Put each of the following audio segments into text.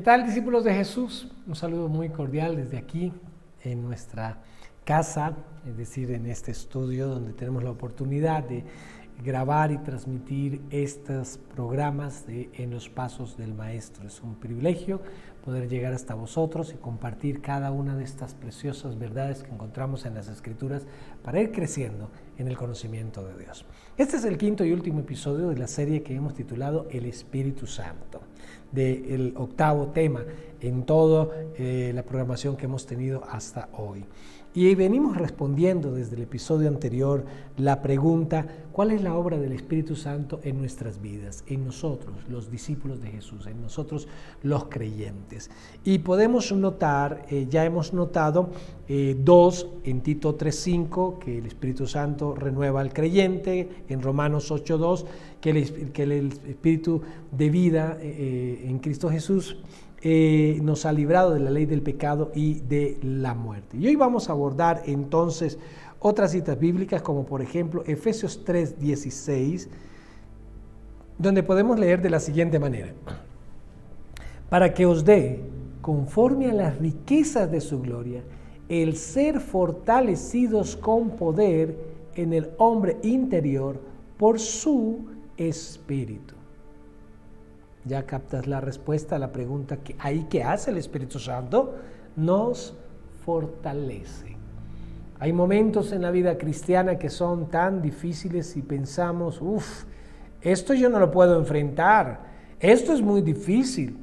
tal, discípulos de Jesús? Un saludo muy cordial desde aquí, en nuestra casa, es decir, en este estudio donde tenemos la oportunidad de grabar y transmitir estos programas En los Pasos del Maestro. Es un privilegio poder llegar hasta vosotros y compartir cada una de estas preciosas verdades que encontramos en las Escrituras para ir creciendo en el conocimiento de Dios. Este es el quinto y último episodio de la serie que hemos titulado El Espíritu Santo, del octavo tema en toda la programación que hemos tenido hasta hoy. Y venimos respondiendo desde el episodio anterior la pregunta: ¿cuál es la obra del Espíritu Santo en nuestras vidas, en nosotros, los discípulos de Jesús, en nosotros, los creyentes? Y podemos notar, ya hemos notado dos en Tito 3:5, que el Espíritu Santo renueva al creyente, en Romanos 8:2, que el Espíritu de vida en Cristo Jesús nos ha librado de la ley del pecado y de la muerte. Y hoy vamos a abordar entonces otras citas bíblicas, como por ejemplo Efesios 3:16, donde podemos leer de la siguiente manera: para que os dé, conforme a las riquezas de su gloria, el ser fortalecidos con poder en el hombre interior por su Espíritu. Ya captas la respuesta a la pregunta ¿qué hace el Espíritu Santo? Nos fortalece. Hay momentos en la vida cristiana que son tan difíciles y pensamos, esto yo no lo puedo enfrentar, esto es muy difícil.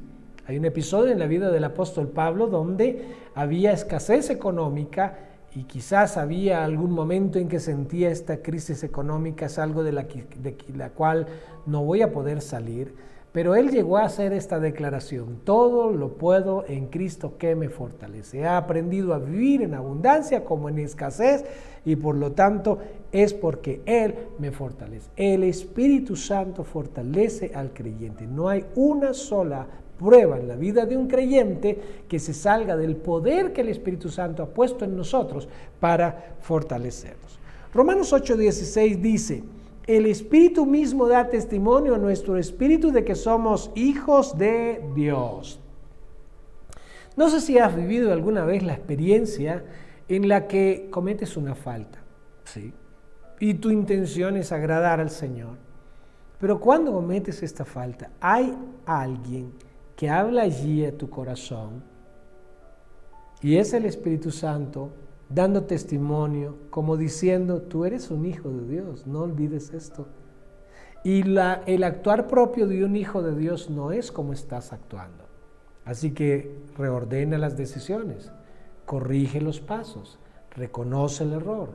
Hay un episodio en la vida del apóstol Pablo donde había escasez económica y quizás había algún momento en que sentía esta crisis económica, es algo de la cual no voy a poder salir. Pero él llegó a hacer esta declaración: todo lo puedo en Cristo que me fortalece. He aprendido a vivir en abundancia como en escasez, y por lo tanto es porque Él me fortalece. El Espíritu Santo fortalece al creyente. No hay una sola prueba en la vida de un creyente que se salga del poder que el Espíritu Santo ha puesto en nosotros para fortalecernos. Romanos 8:16 dice: el Espíritu mismo da testimonio a nuestro espíritu de que somos hijos de Dios. No sé si has vivido alguna vez la experiencia en la que cometes una falta, ¿sí? Y tu intención es agradar al Señor. Pero cuando cometes esta falta, hay alguien que habla allí a tu corazón, y es el Espíritu Santo dando testimonio, como diciendo: tú eres un hijo de Dios, no olvides esto. Y el actuar propio de un hijo de Dios no es como estás actuando. Así que reordena las decisiones, corrige los pasos, reconoce el error,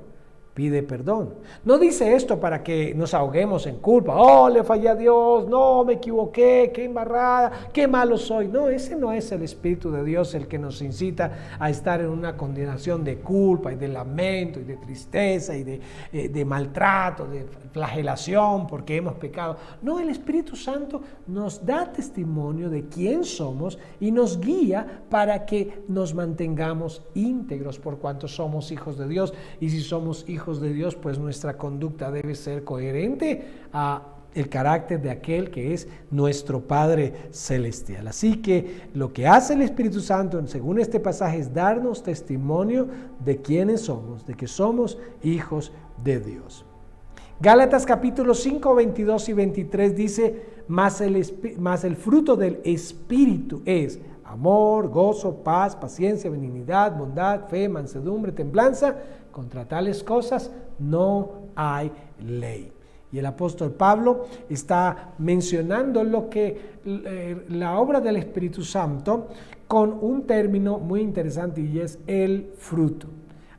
pide perdón. No dice esto para que nos ahoguemos en culpa. Le fallé a Dios, no, me equivoqué, qué embarrada, qué malo soy. No, ese no es el Espíritu de Dios el que nos incita a estar en una condenación de culpa y de lamento y de tristeza y de maltrato, de flagelación porque hemos pecado. No, el Espíritu Santo nos da testimonio de quién somos y nos guía para que nos mantengamos íntegros por cuanto somos hijos de Dios. Y si somos hijos de Dios, pues nuestra conducta debe ser coherente a el carácter de aquel que es nuestro Padre Celestial. Así que lo que hace el Espíritu Santo, según este pasaje, es darnos testimonio de quiénes somos, de que somos hijos de Dios. Gálatas capítulo 5, 22 y 23 dice: mas el fruto del Espíritu es amor, gozo, paz, paciencia, benignidad, bondad, fe, mansedumbre, templanza. Contra tales cosas no hay ley. Y el apóstol Pablo está mencionando la obra del Espíritu Santo con un término muy interesante, y es el fruto.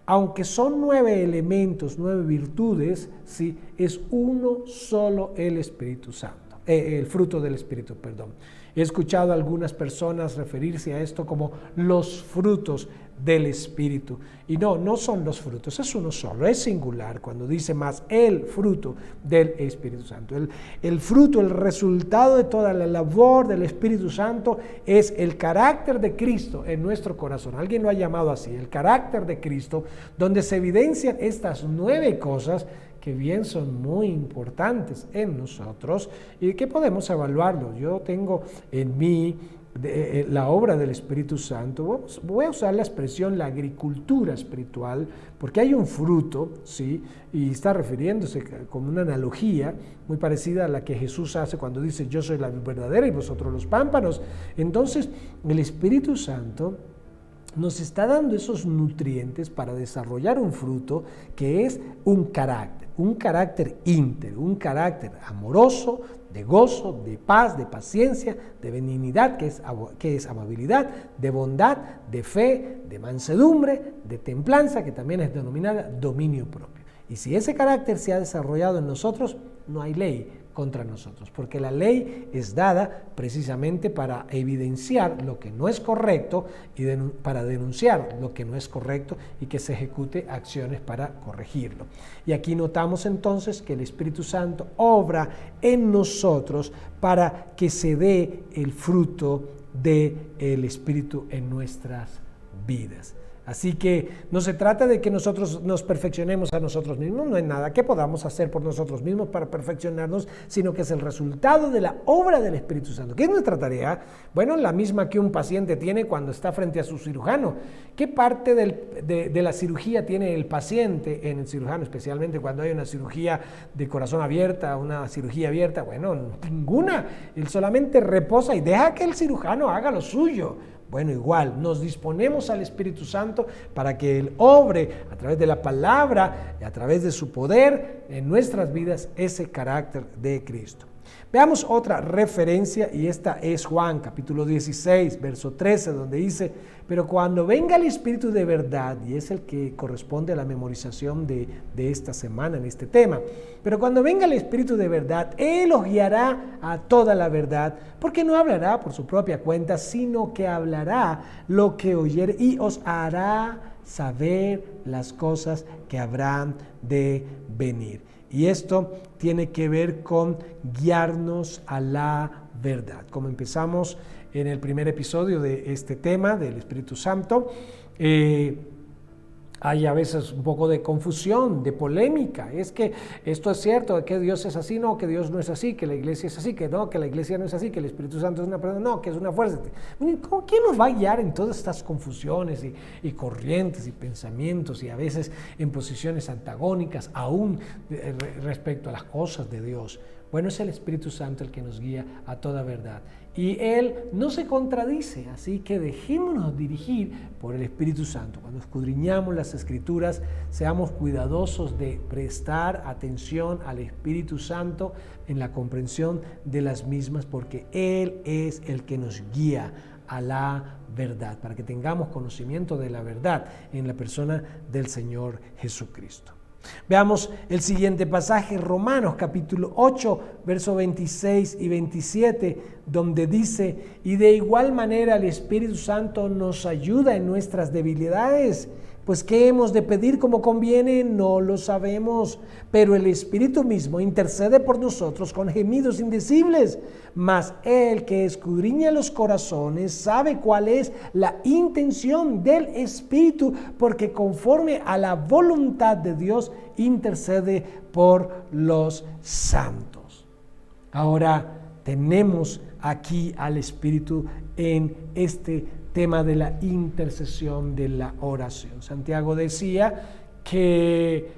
Aunque son 9 elementos, 9 virtudes, ¿sí? Es uno solo el Espíritu Santo, el fruto del Espíritu, perdón. He escuchado a algunas personas referirse a esto como los frutos del Espíritu. Y no son los frutos, es uno solo, es singular cuando dice más el fruto del Espíritu Santo. El fruto, el resultado de toda la labor del Espíritu Santo es el carácter de Cristo en nuestro corazón. Alguien lo ha llamado así, el carácter de Cristo, donde se evidencian estas 9 cosas que bien son muy importantes en nosotros y que podemos evaluarlo. Yo tengo en mí la obra del Espíritu Santo, voy a usar la expresión la agricultura espiritual, porque hay un fruto, ¿sí? Y está refiriéndose como una analogía muy parecida a la que Jesús hace cuando dice yo soy la vid verdadera y vosotros los pámpanos. Entonces el Espíritu Santo nos está dando esos nutrientes para desarrollar un fruto que es un carácter íntegro, un carácter amoroso, de gozo, de paz, de paciencia, de benignidad, que es amabilidad, de bondad, de fe, de mansedumbre, de templanza, que también es denominada dominio propio. Y si ese carácter se ha desarrollado en nosotros, no hay ley contra nosotros, porque la ley es dada precisamente para evidenciar lo que no es correcto y para denunciar lo que no es correcto y que se ejecute acciones para corregirlo. Y aquí notamos entonces que el Espíritu Santo obra en nosotros para que se dé el fruto del Espíritu en nuestras vidas. Así que no se trata de que nosotros nos perfeccionemos a nosotros mismos, no hay nada que podamos hacer por nosotros mismos para perfeccionarnos, sino que es el resultado de la obra del Espíritu Santo. ¿Qué es nuestra tarea? Bueno, la misma que un paciente tiene cuando está frente a su cirujano. ¿Qué parte de la cirugía tiene el paciente en el cirujano, especialmente cuando hay una cirugía de corazón abierta, una cirugía abierta? Bueno, ninguna. Él solamente reposa y deja que el cirujano haga lo suyo. Bueno, igual, nos disponemos al Espíritu Santo para que Él obre a través de la palabra y a través de su poder en nuestras vidas ese carácter de Cristo. Veamos otra referencia y esta es Juan capítulo 16, verso 13, donde dice, pero cuando venga el Espíritu de verdad, y es el que corresponde a la memorización de esta semana en este tema, pero cuando venga el Espíritu de verdad, Él os guiará a toda la verdad, porque no hablará por su propia cuenta, sino que hablará lo que oyere y os hará saber las cosas que habrán de venir. Y esto tiene que ver con guiarnos a la verdad. Como empezamos en el primer episodio de este tema del Espíritu Santo, hay a veces un poco de confusión, de polémica. Es que esto es cierto, que Dios es así, no, que Dios no es así, que la iglesia es así, que no, que la iglesia no es así, que el Espíritu Santo es una persona, no, que es una fuerza. ¿Quién nos va a guiar en todas estas confusiones y corrientes y pensamientos y a veces en posiciones antagónicas, aún respecto a las cosas de Dios? Bueno, es el Espíritu Santo el que nos guía a toda verdad. Y Él no se contradice, así que dejémonos dirigir por el Espíritu Santo. Cuando escudriñamos las Escrituras, seamos cuidadosos de prestar atención al Espíritu Santo en la comprensión de las mismas, porque Él es el que nos guía a la verdad, para que tengamos conocimiento de la verdad en la persona del Señor Jesucristo. Veamos el siguiente pasaje, Romanos capítulo 8, versos 26 y 27, donde dice, y de igual manera el Espíritu Santo nos ayuda en nuestras debilidades, pues ¿qué hemos de pedir como conviene? No lo sabemos, pero el Espíritu mismo intercede por nosotros con gemidos indecibles, mas el que escudriña los corazones sabe cuál es la intención del Espíritu, porque conforme a la voluntad de Dios intercede por los santos. Ahora tenemos aquí al Espíritu en este tema de la intercesión, de la oración. Santiago decía que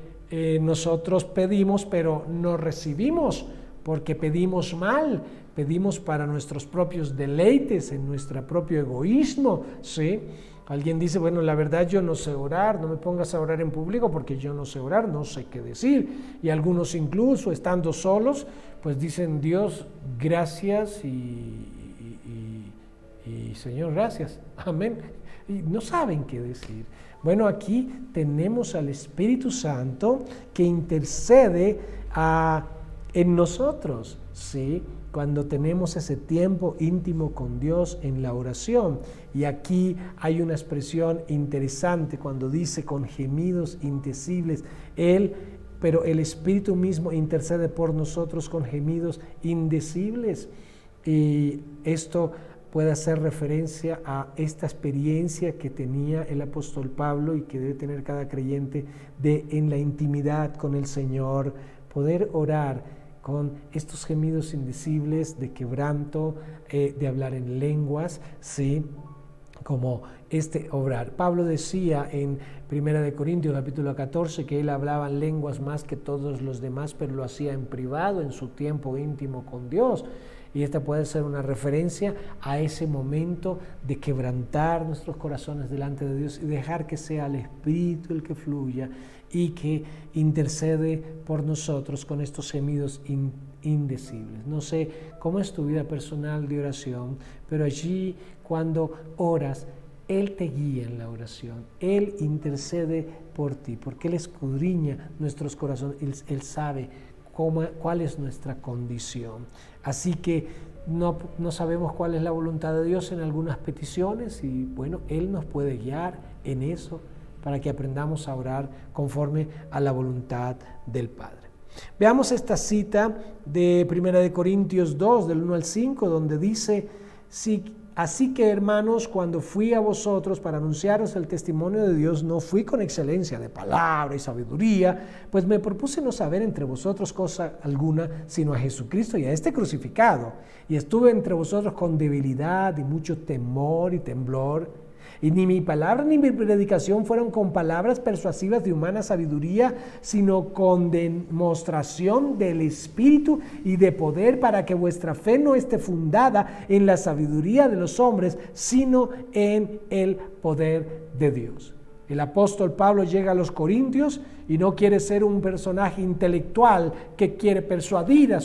nosotros pedimos, pero no recibimos, porque pedimos mal, pedimos para nuestros propios deleites, en nuestro propio egoísmo, ¿sí? Alguien dice, bueno, la verdad yo no sé orar, no me pongas a orar en público porque yo no sé orar, no sé qué decir. Y algunos incluso estando solos, pues dicen, Dios, gracias y Señor, gracias, amén. Y no saben qué decir. Bueno, aquí tenemos al Espíritu Santo que intercede en nosotros, ¿sí? Cuando tenemos ese tiempo íntimo con Dios en la oración. Y aquí hay una expresión interesante cuando dice con gemidos indecibles, pero el Espíritu mismo intercede por nosotros con gemidos indecibles. Y esto puede hacer referencia a esta experiencia que tenía el apóstol Pablo y que debe tener cada creyente en la intimidad con el Señor, poder orar con estos gemidos indecibles de quebranto, de hablar en lenguas, ¿sí? Como este obrar. Pablo decía en 1 Corintios capítulo 14 que él hablaba en lenguas más que todos los demás, pero lo hacía en privado, en su tiempo íntimo con Dios. Y esta puede ser una referencia a ese momento de quebrantar nuestros corazones delante de Dios y dejar que sea el Espíritu el que fluya y que intercede por nosotros con estos gemidos indecibles. No sé cómo es tu vida personal de oración, pero allí cuando oras, Él te guía en la oración, Él intercede por ti, porque Él escudriña nuestros corazones, Él sabe cuál es nuestra condición. Así que no sabemos cuál es la voluntad de Dios en algunas peticiones y bueno, Él nos puede guiar en eso para que aprendamos a orar conforme a la voluntad del Padre. Veamos esta cita de 1 Corintios 2, del 1 al 5, donde dice: Así que, hermanos, cuando fui a vosotros para anunciaros el testimonio de Dios, no fui con excelencia de palabra y sabiduría, pues me propuse no saber entre vosotros cosa alguna, sino a Jesucristo y a este crucificado. Y estuve entre vosotros con debilidad y mucho temor y temblor. Y ni mi palabra ni mi predicación fueron con palabras persuasivas de humana sabiduría, sino con demostración del Espíritu y de poder, para que vuestra fe no esté fundada en la sabiduría de los hombres, sino en el poder de Dios. El apóstol Pablo llega a los Corintios y no quiere ser un personaje intelectual que quiere persuadir a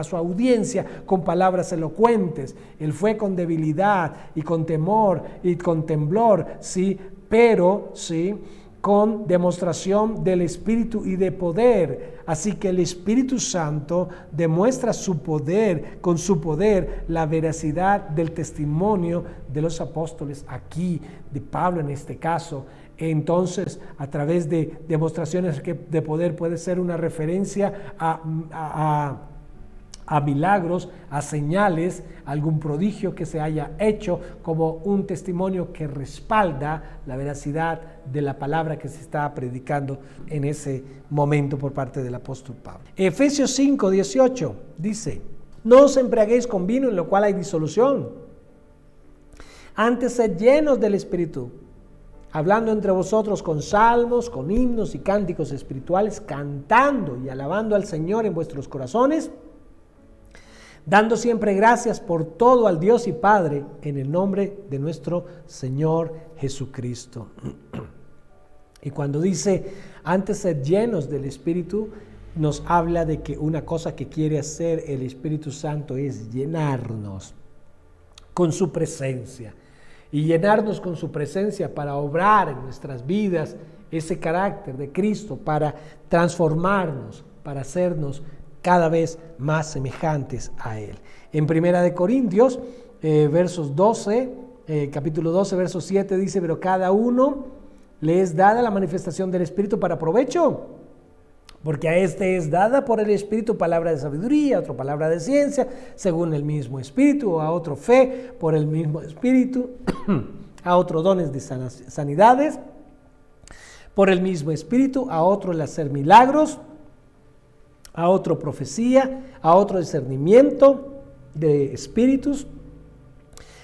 su audiencia con palabras elocuentes. Él fue con debilidad y con temor y con temblor, sí, pero sí, con demostración del Espíritu y de poder. Así que el Espíritu Santo demuestra su poder, con su poder, la veracidad del testimonio de los apóstoles aquí, de Pablo en este caso. Entonces, a través de demostraciones de poder puede ser una referencia a milagros, a señales, a algún prodigio que se haya hecho, como un testimonio que respalda la veracidad de la palabra que se está predicando en ese momento por parte del apóstol Pablo. Efesios 5, 18 dice: No os embriaguéis con vino, en lo cual hay disolución. Antes sed llenos del Espíritu, hablando entre vosotros con salmos, con himnos y cánticos espirituales, cantando y alabando al Señor en vuestros corazones, dando siempre gracias por todo al Dios y Padre, en el nombre de nuestro Señor Jesucristo. Y cuando dice antes sed llenos del Espíritu, nos habla de que una cosa que quiere hacer el Espíritu Santo es llenarnos con su presencia. Y llenarnos con su presencia para obrar en nuestras vidas ese carácter de Cristo, para transformarnos, para hacernos cada vez más semejantes a Él. En 1 Corintios, capítulo 12, verso 7 dice: Pero cada uno le es dada la manifestación del Espíritu para provecho, porque a este es dada por el Espíritu palabra de sabiduría, a otro palabra de ciencia, según el mismo Espíritu, a otro fe por el mismo Espíritu, a otro dones de sanidades por el mismo Espíritu, a otro el hacer milagros, a otro profecía, a otro discernimiento de espíritus,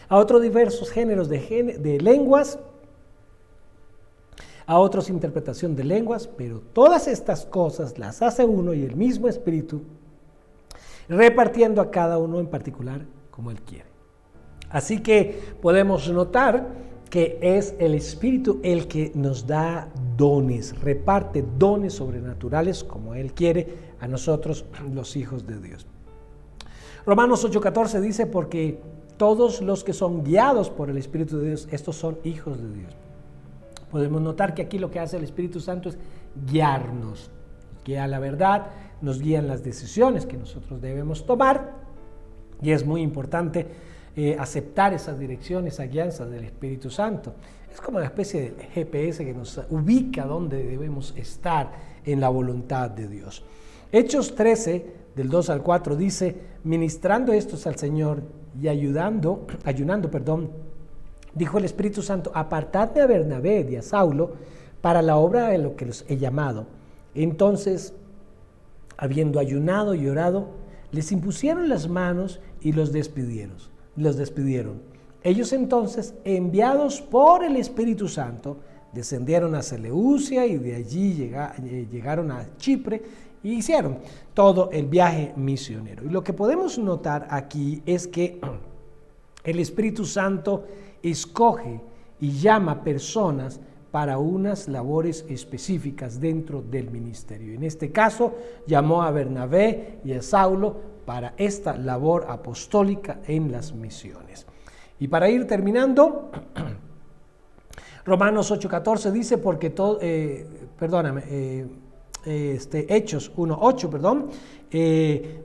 a otros diversos géneros de lenguas, a otros interpretación de lenguas, pero todas estas cosas las hace uno y el mismo Espíritu, repartiendo a cada uno en particular como Él quiere. Así que podemos notar que es el Espíritu el que nos da dones, reparte dones sobrenaturales como Él quiere a nosotros, los hijos de Dios. Romanos 8:14 dice: Porque todos los que son guiados por el Espíritu de Dios, estos son hijos de Dios. Podemos notar que aquí lo que hace el Espíritu Santo es guiarnos, nos guía a la verdad, nos guían las decisiones que nosotros debemos tomar, y es muy importante aceptar esa dirección, esa guianza del Espíritu Santo. Es como una especie de GPS que nos ubica donde debemos estar en la voluntad de Dios. Hechos 13, del 2 al 4 dice: Ministrando estos al Señor y ayunando, dijo el Espíritu Santo: Apartadme a Bernabé y a Saulo para la obra de lo que los he llamado. Entonces, habiendo ayunado y orado, les impusieron las manos y los despidieron. Ellos entonces, enviados por el Espíritu Santo, descendieron a Seleucia y de allí llegaron a Chipre y hicieron todo el viaje misionero. Y lo que podemos notar aquí es que el Espíritu Santo escoge y llama personas para unas labores específicas dentro del ministerio. En este caso, llamó a Bernabé y a Saulo para esta labor apostólica en las misiones. Y para ir terminando, Romanos 8:14 dice, porque todo, Hechos 1:8,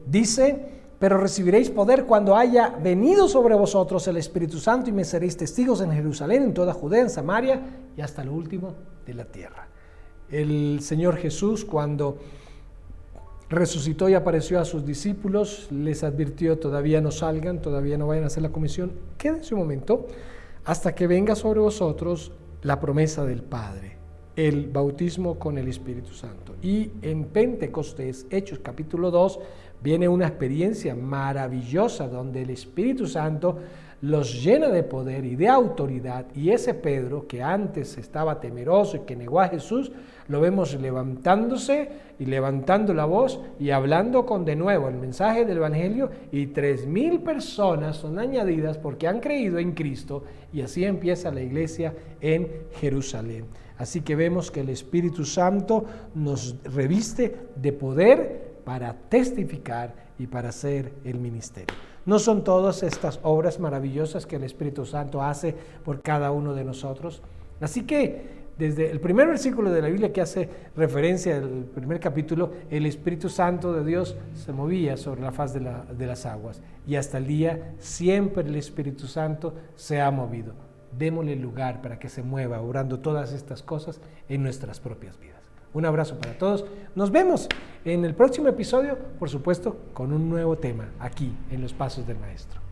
dice, pero recibiréis poder cuando haya venido sobre vosotros el Espíritu Santo y me seréis testigos en Jerusalén, en toda Judea, en Samaria y hasta lo último de la tierra. El Señor Jesús, cuando resucitó y apareció a sus discípulos, les advirtió, todavía no salgan, todavía no vayan a hacer la comisión, quédense un momento hasta que venga sobre vosotros la promesa del Padre, el bautismo con el Espíritu Santo. Y en Pentecostés, Hechos capítulo 2, viene una experiencia maravillosa donde el Espíritu Santo los llena de poder y de autoridad, y ese Pedro que antes estaba temeroso y que negó a Jesús, lo vemos levantándose y levantando la voz y hablando con de nuevo el mensaje del Evangelio, y 3,000 personas son añadidas porque han creído en Cristo, y así empieza la iglesia en Jerusalén. Así que vemos que el Espíritu Santo nos reviste de poder para testificar y para hacer el ministerio. ¿No son todas estas obras maravillosas que el Espíritu Santo hace por cada uno de nosotros? Así que desde el primer versículo de la Biblia que hace referencia al primer capítulo, el Espíritu Santo de Dios se movía sobre la faz de las aguas, y hasta el día siempre el Espíritu Santo se ha movido. Démosle lugar para que se mueva, obrando todas estas cosas en nuestras propias vidas. Un abrazo para todos. Nos vemos en el próximo episodio, por supuesto, con un nuevo tema aquí en Los Pasos del Maestro.